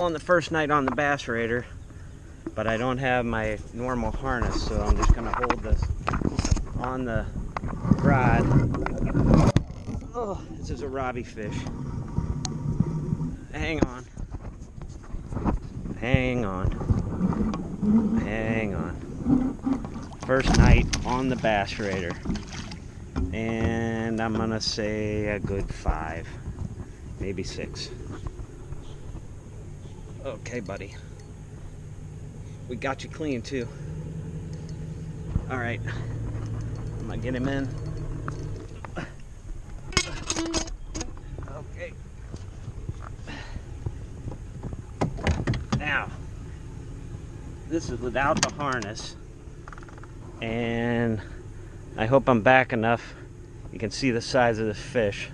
On the first night on the bass raider, but I don't have my normal harness, so I'm just gonna hold this on the rod. Oh, this is a robbie fish. Hang on. Hang on. Hang on. First night on the bass raider. And I'm gonna say a good 5, maybe 6. Okay, buddy. We got you clean too. All right. I'm gonna get him in. Okay. Now, this is without the harness, and I hope I'm back enough. You can see the size of this fish.